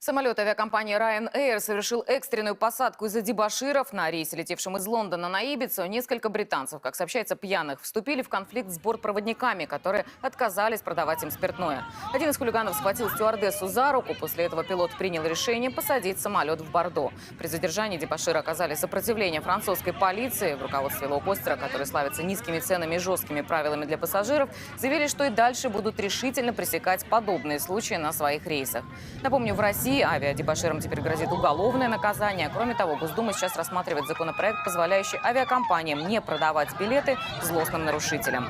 Самолет авиакомпании Ryanair совершил экстренную посадку из-за дебоширов. На рейсе, летевшем из Лондона на Ибицу, несколько британцев, как сообщается, пьяных, вступили в конфликт с бортпроводниками, которые отказались продавать им спиртное. Один из хулиганов схватил стюардессу за руку. После этого пилот принял решение посадить самолет в Бордо. При задержании дебоширы оказали сопротивление французской полиции. В руководстве лоукостера, который славится низкими ценами и жесткими правилами для пассажиров, заявили, что и дальше будут решительно пресекать подобные случаи на своих рейсах. Напомню, в России авиадебоширам теперь грозит уголовное наказание. Кроме того, Госдума сейчас рассматривает законопроект, позволяющий авиакомпаниям не продавать билеты злостным нарушителям.